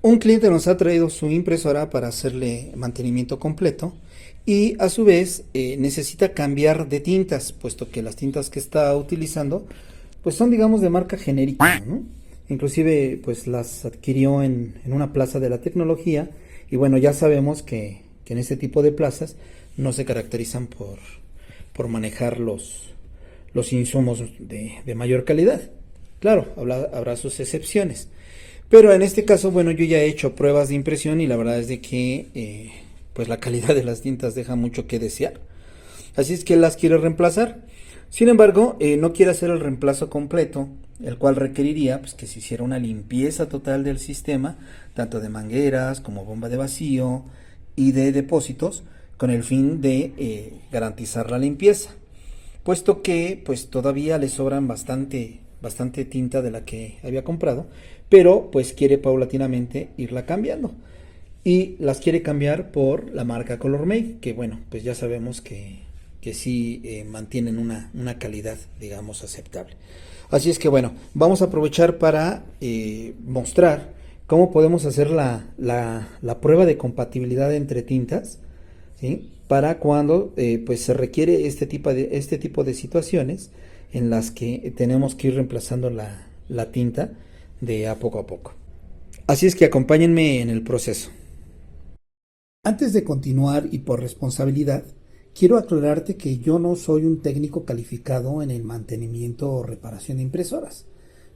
Un cliente nos ha traído su impresora para hacerle mantenimiento completo y a su vez necesita cambiar de tintas, puesto que las tintas que está utilizando pues son, digamos, de marca genérica, ¿no? Inclusive pues las adquirió en una plaza de la tecnología y bueno, ya sabemos que en este tipo de plazas no se caracterizan por manejar los insumos de mayor calidad. Claro, habrá sus excepciones. Pero en este caso, bueno, yo ya he hecho pruebas de impresión y la verdad es de que pues la calidad de las tintas deja mucho que desear. Así es que las quiero reemplazar. Sin embargo, no quiero hacer el reemplazo completo, el cual requeriría pues, que se hiciera una limpieza total del sistema, tanto de mangueras como bomba de vacío y de depósitos, con el fin de garantizar la limpieza, puesto que pues todavía le sobran bastante tinta de la que había comprado, pero pues quiere paulatinamente irla cambiando y las quiere cambiar por la marca Colormate, que bueno, pues ya sabemos que sí mantienen una calidad, digamos, aceptable. Así es que bueno, vamos a aprovechar para mostrar cómo podemos hacer la prueba de compatibilidad entre tintas, ¿sí? Para cuando pues se requiere este tipo de situaciones en las que tenemos que ir reemplazando la tinta de a poco a poco. Así es que acompáñenme en el proceso. Antes de continuar y por responsabilidad, quiero aclararte que yo no soy un técnico calificado en el mantenimiento o reparación de impresoras.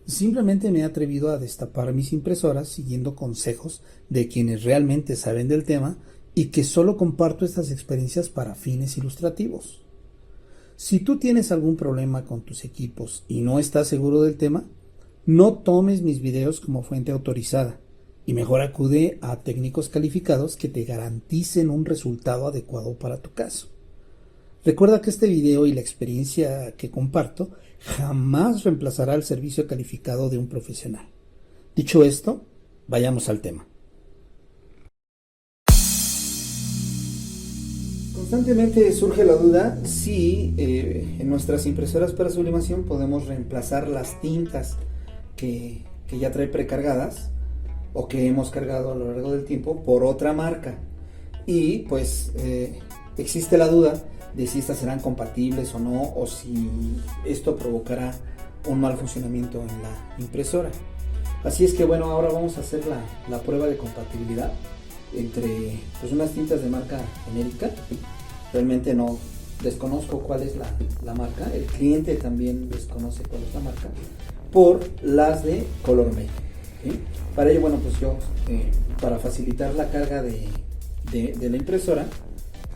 Simplemente me he atrevido a destapar mis impresoras siguiendo consejos de quienes realmente saben del tema y que solo comparto estas experiencias para fines ilustrativos. Si tú tienes algún problema con tus equipos y no estás seguro del tema, no tomes mis videos como fuente autorizada y mejor acude a técnicos calificados que te garanticen un resultado adecuado para tu caso. Recuerda que este video y la experiencia que comparto jamás reemplazará el servicio calificado de un profesional. Dicho esto, vayamos al tema. Constantemente surge la duda si en nuestras impresoras para sublimación podemos reemplazar las tintas que ya trae precargadas o que hemos cargado a lo largo del tiempo por otra marca. Y pues existe la duda de si estas serán compatibles o no, o si esto provocará un mal funcionamiento en la impresora. Así es que bueno, ahora vamos a hacer la prueba de compatibilidad entre pues, unas tintas de marca genérica. Realmente no desconozco cuál es la marca, el cliente también desconoce cuál es la marca, por las de Colormate, ¿sí? Para ello, bueno, pues yo, para facilitar la carga de la impresora,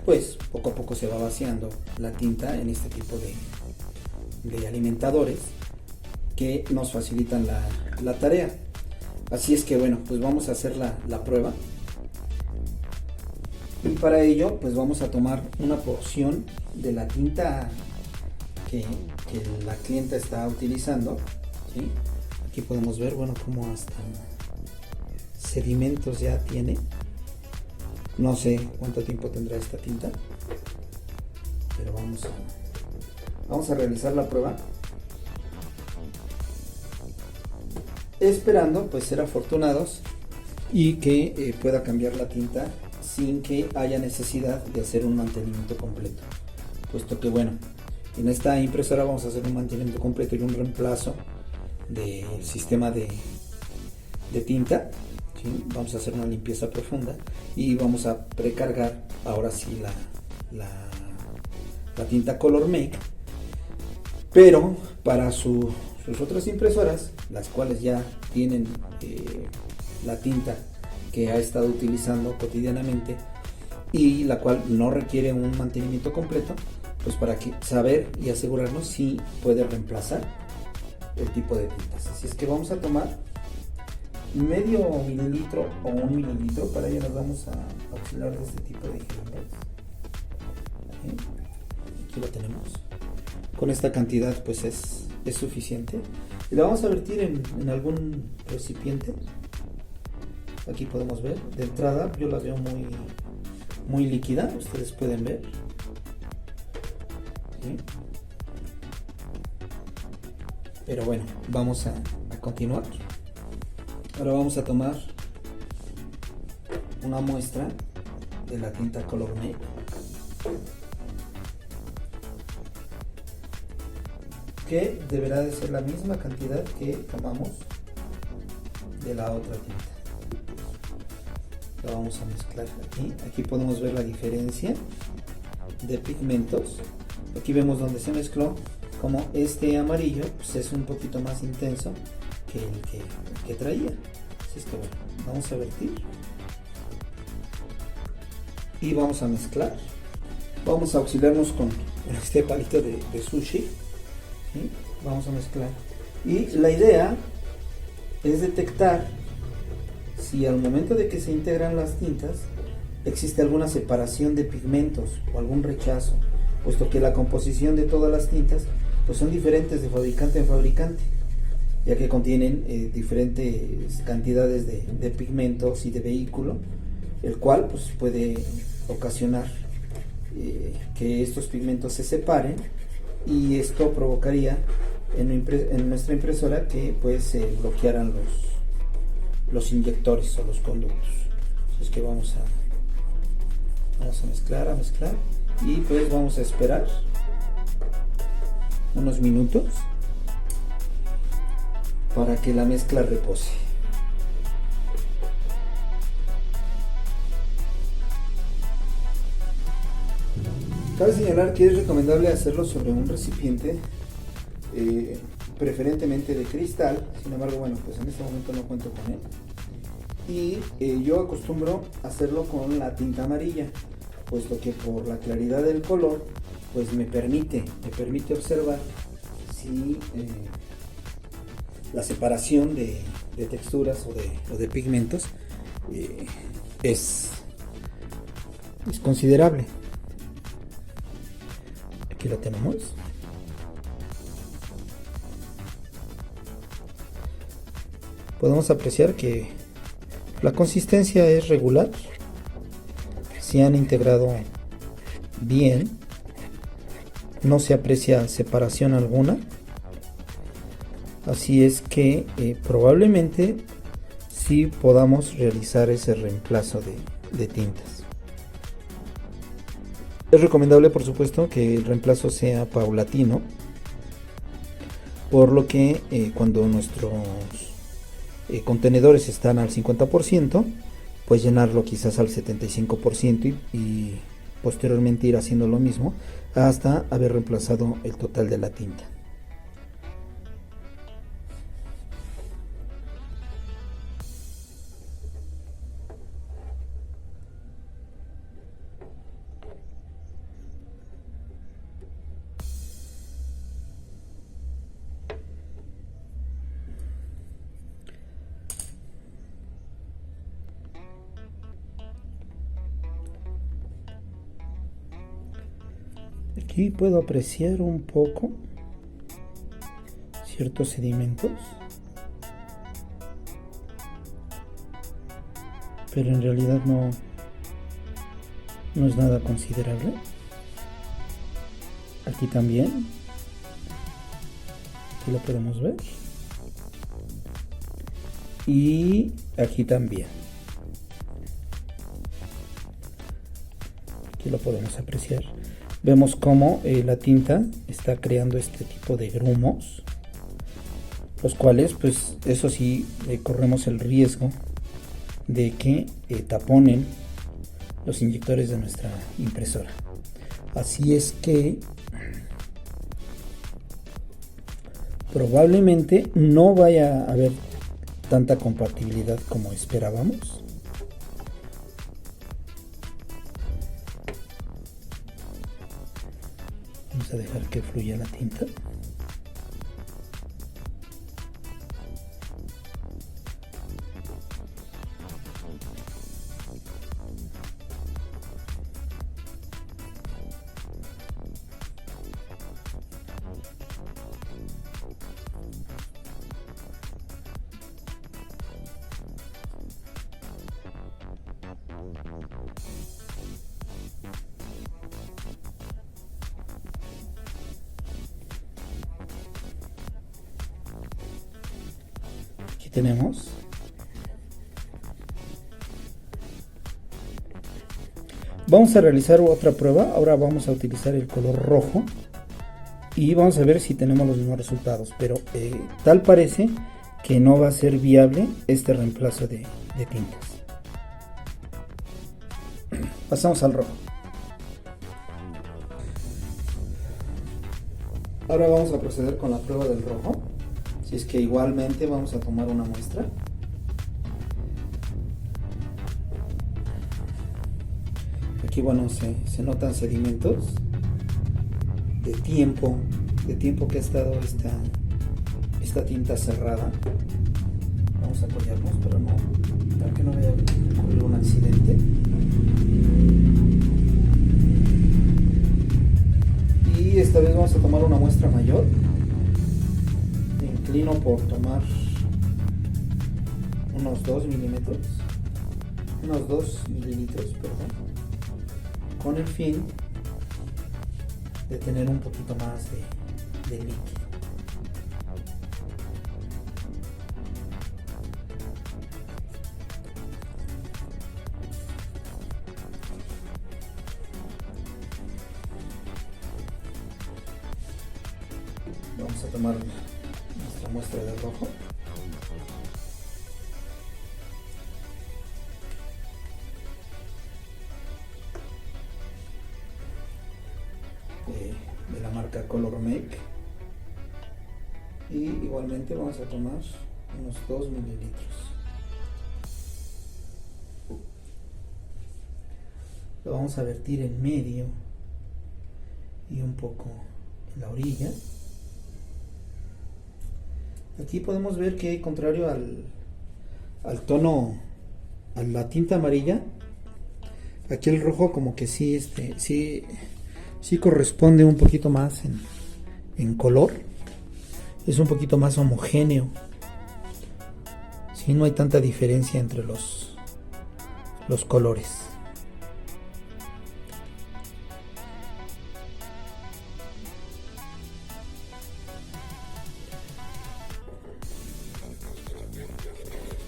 pues poco a poco se va vaciando la tinta en este tipo de alimentadores que nos facilitan la tarea. Así es que bueno, pues vamos a hacer la prueba. Y para ello, pues vamos a tomar una porción de la tinta que la clienta está utilizando, ¿sí? Aquí podemos ver, bueno, cómo hasta sedimentos ya tiene. No sé cuánto tiempo tendrá esta tinta, pero vamos a realizar la prueba, esperando pues ser afortunados y que pueda cambiar la tinta sin que haya necesidad de hacer un mantenimiento completo, puesto que bueno, en esta impresora vamos a hacer un mantenimiento completo y un reemplazo del sistema de tinta, ¿sí? Vamos a hacer una limpieza profunda y vamos a precargar ahora sí la tinta Colormate, pero para sus otras impresoras, las cuales ya tienen la tinta que ha estado utilizando cotidianamente y la cual no requiere un mantenimiento completo, pues para saber y asegurarnos si puede reemplazar el tipo de tintas. Así es que vamos a tomar medio mililitro o 1 mililitro. Para ello nos vamos a auxiliar de este tipo de jeringas. Aquí lo tenemos. Con esta cantidad pues es suficiente y la vamos a vertir en algún recipiente. Aquí podemos ver, de entrada yo la veo muy líquida, ustedes pueden ver, ¿sí? Pero bueno, vamos a continuar. Ahora vamos a tomar una muestra de la tinta Color Make. Que deberá de ser la misma cantidad que tomamos de la otra tinta. La vamos a mezclar aquí. Aquí podemos ver la diferencia de pigmentos. Aquí vemos donde se mezcló, como este amarillo pues es un poquito más intenso que el que traía. Así es que bueno, vamos a vertir y vamos a mezclar. Vamos a auxiliarnos con este palito de sushi. ¿Sí? Vamos a mezclar y la idea es detectar si al momento de que se integran las tintas existe alguna separación de pigmentos o algún rechazo, puesto que la composición de todas las tintas pues son diferentes de fabricante en fabricante, ya que contienen diferentes cantidades de pigmentos y de vehículo, el cual pues puede ocasionar que estos pigmentos se separen, y esto provocaría en nuestra impresora que pues se bloquearan los inyectores o los conductos. Es que vamos a mezclar y pues vamos a esperar unos minutos para que la mezcla repose. Cabe señalar que es recomendable hacerlo sobre un recipiente preferentemente de cristal. Sin embargo, bueno, pues en este momento no cuento con él. Y yo acostumbro hacerlo con la tinta amarilla, puesto que por la claridad del color pues me permite observar si la separación de texturas o de pigmentos es considerable. Aquí lo tenemos. Podemos apreciar que la consistencia es regular. Se han integrado bien. No se aprecia separación alguna. Así es que probablemente sí podamos realizar ese reemplazo de tintas. Es recomendable, por supuesto, que el reemplazo sea paulatino, por lo que cuando nuestros contenedores están al 50%, pues llenarlo quizás al 75% y posteriormente ir haciendo lo mismo hasta haber reemplazado el total de la tinta. Aquí puedo apreciar un poco ciertos sedimentos, pero en realidad no es nada considerable. Aquí también, aquí lo podemos ver, y aquí también, aquí lo podemos apreciar. Vemos cómo la tinta está creando este tipo de grumos, los cuales pues eso sí corremos el riesgo de que taponen los inyectores de nuestra impresora. Así es que probablemente no vaya a haber tanta compatibilidad como esperábamos. Vamos a dejar que fluya la tinta. Aquí tenemos Vamos a realizar otra prueba. Ahora vamos a utilizar el color rojo y vamos a ver si tenemos los mismos resultados, pero tal parece que no va a ser viable este reemplazo de tintas. Pasamos al rojo. Ahora vamos a proceder con la prueba del rojo. Si es que igualmente vamos a tomar una muestra. Aquí, bueno, se notan sedimentos de tiempo que ha estado esta tinta cerrada. Vamos a apoyarnos para que no vaya a ocurrir un accidente. Y esta vez vamos a tomar una muestra mayor. Me inclino por tomar unos 2 mililitros, perdón, con el fin de tener un poquito más de líquido. Vamos a tomar nuestra muestra de rojo. De la marca Color Make, y igualmente vamos a tomar unos 2 mililitros. Lo vamos a vertir en medio y un poco en la orilla. Aquí podemos ver que, contrario al tono, a la tinta amarilla, aquí el rojo como que sí corresponde un poquito más en color. Es un poquito más homogéneo. Sí, no hay tanta diferencia entre los colores.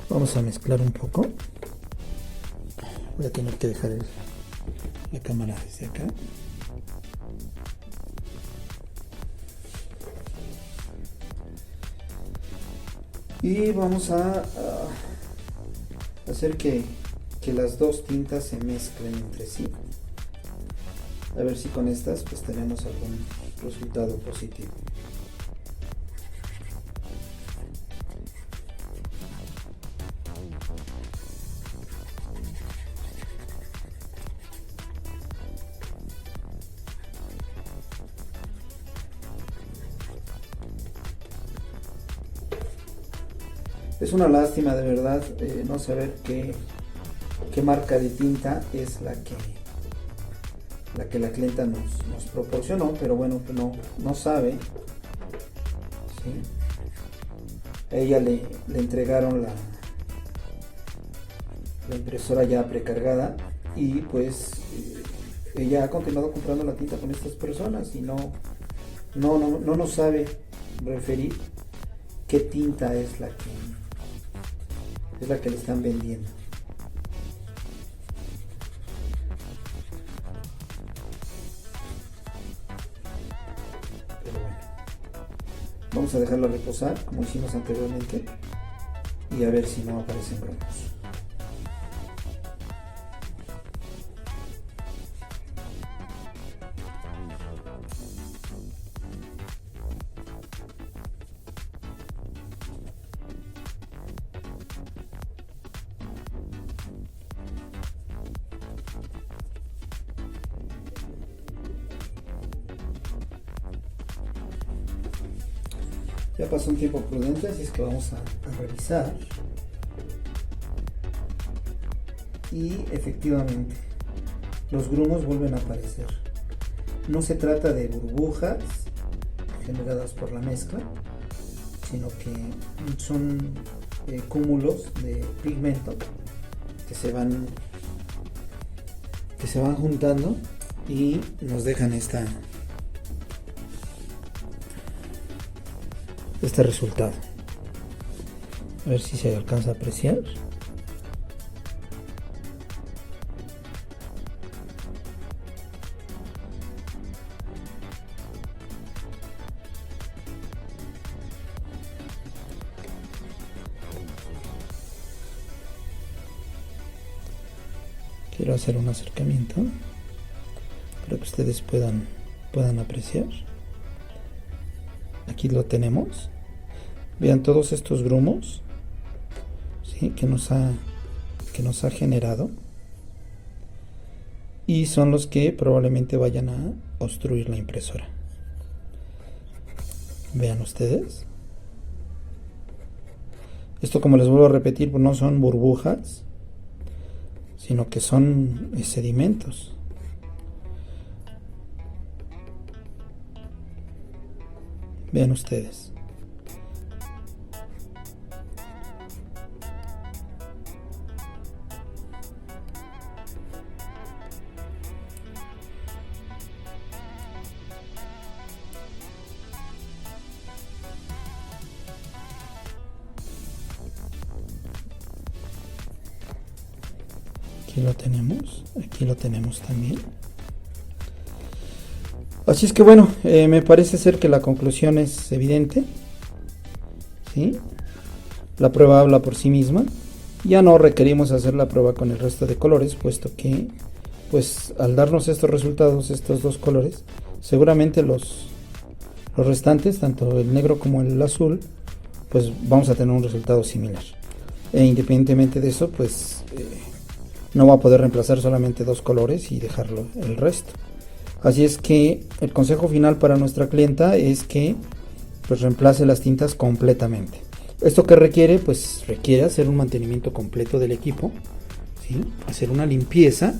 Vamos a mezclar un poco. Voy a tener que dejar la cámara desde acá. Y vamos a hacer que las dos tintas se mezclen entre sí. A ver si con estas pues tenemos algún resultado positivo. Es una lástima, de verdad, no saber qué marca de tinta es la que la clienta nos proporcionó, pero bueno, pues no sabe. ¿Sí? A ella le entregaron la impresora ya precargada, y pues ella ha continuado comprando la tinta con estas personas y no nos sabe referir qué tinta es la que le están vendiendo. Pero bueno, vamos a dejarlo reposar como hicimos anteriormente y a ver si no aparecen grumos. Ya pasó un tiempo prudente, así es que vamos a revisar. Y efectivamente, los grumos vuelven a aparecer. No se trata de burbujas generadas por la mezcla, sino que son cúmulos de pigmento que se van juntando y nos dejan este resultado. A ver si se alcanza a apreciar. Quiero hacer un acercamiento para que ustedes puedan apreciar. Aquí lo tenemos. Vean todos estos grumos, ¿sí? que nos ha generado, y son los que probablemente vayan a obstruir la impresora. Vean ustedes. Esto, como les vuelvo a repetir, no son burbujas, sino que son sedimentos. Vean ustedes. Aquí lo tenemos también. Así es que bueno, me parece ser que la conclusión es evidente, ¿sí? La prueba habla por sí misma. Ya no requerimos hacer la prueba con el resto de colores, puesto que pues al darnos estos resultados, estos dos colores, seguramente los restantes, tanto el negro como el azul, pues vamos a tener un resultado similar. E independientemente de eso, pues no va a poder reemplazar solamente dos colores y dejarlo el resto. Así es que el consejo final para nuestra clienta es que pues reemplace las tintas completamente. ¿Esto qué requiere? Pues requiere hacer un mantenimiento completo del equipo, ¿sí? Hacer una limpieza,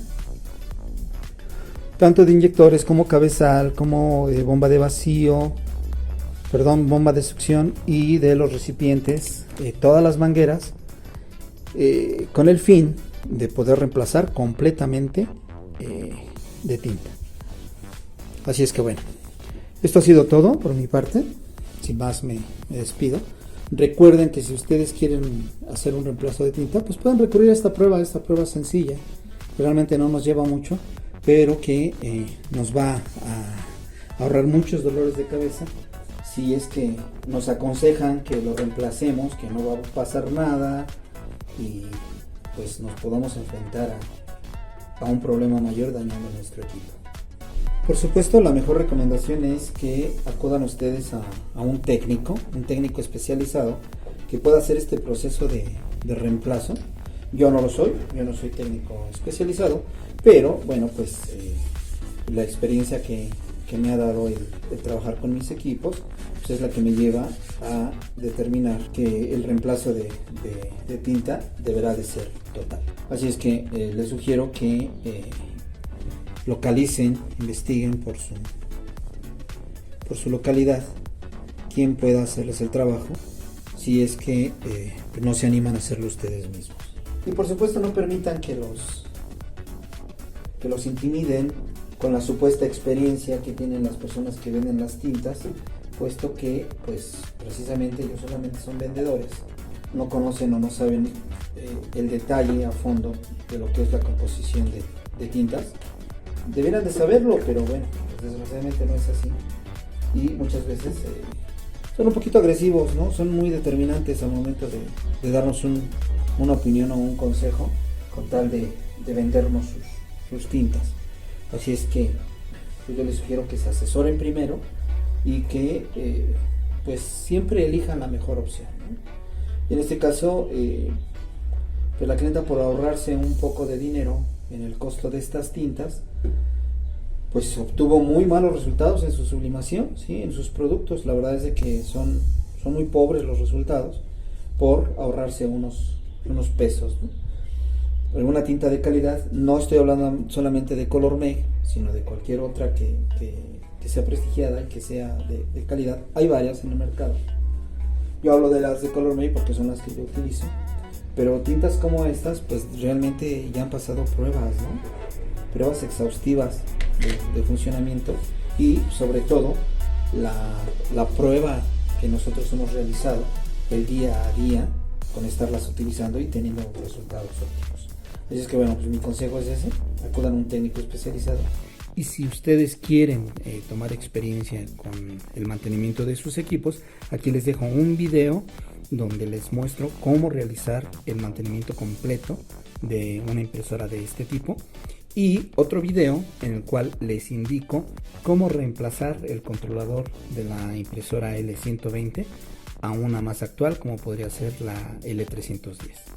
tanto de inyectores como cabezal, como bomba de vacío, bomba de succión, y de los recipientes, todas las mangueras, con el fin de poder reemplazar completamente de tinta. Así es que bueno, esto ha sido todo por mi parte. Sin más me despido. Recuerden que si ustedes quieren hacer un reemplazo de tinta, pues pueden recurrir a esta prueba sencilla. Realmente no nos lleva mucho, pero que nos va a ahorrar muchos dolores de cabeza si es que nos aconsejan que lo reemplacemos, que no va a pasar nada y pues nos podamos enfrentar a un problema mayor dañando nuestro equipo. Por supuesto, la mejor recomendación es que acudan ustedes a un técnico especializado que pueda hacer este proceso de reemplazo. Yo no soy técnico especializado, pero bueno, pues la experiencia que me ha dado el trabajar con mis equipos, pues es la que me lleva a determinar que el reemplazo de tinta deberá de ser total. Así es que les sugiero que localicen, investiguen por su localidad quién pueda hacerles el trabajo, si es que no se animan a hacerlo ustedes mismos. Y por supuesto no permitan que los intimiden con la supuesta experiencia que tienen las personas que venden las tintas, puesto que pues precisamente ellos solamente son vendedores, no conocen o no saben el detalle a fondo de lo que es la composición de tintas. Deberían de saberlo, pero bueno, pues desgraciadamente no es así, y muchas veces son un poquito agresivos, ¿no? Son muy determinantes al momento de darnos una opinión o un consejo con tal de vendernos sus tintas. Así es que pues yo les sugiero que se asesoren primero y que pues siempre elijan la mejor opción, ¿no? En este caso pues la clienta, por ahorrarse un poco de dinero en el costo de estas tintas, pues obtuvo muy malos resultados en su sublimación, ¿sí? En sus productos. La verdad es de que son muy pobres los resultados por ahorrarse unos pesos, ¿no? Alguna tinta de calidad, no estoy hablando solamente de Colormeg, sino de cualquier otra que sea prestigiada y que sea de calidad. Hay varias en el mercado. Yo hablo de las de Colormeg porque son las que yo utilizo, pero tintas como estas pues realmente ya han pasado pruebas, ¿no? Pruebas exhaustivas de funcionamiento, y sobre todo la prueba que nosotros hemos realizado el día a día con estarlas utilizando y teniendo resultados óptimos. Así es que bueno, pues mi consejo es ese: acudan a un técnico especializado. Y si ustedes quieren tomar experiencia con el mantenimiento de sus equipos, aquí les dejo un video donde les muestro cómo realizar el mantenimiento completo de una impresora de este tipo, y otro video en el cual les indico cómo reemplazar el controlador de la impresora L120 a una más actual como podría ser la L310.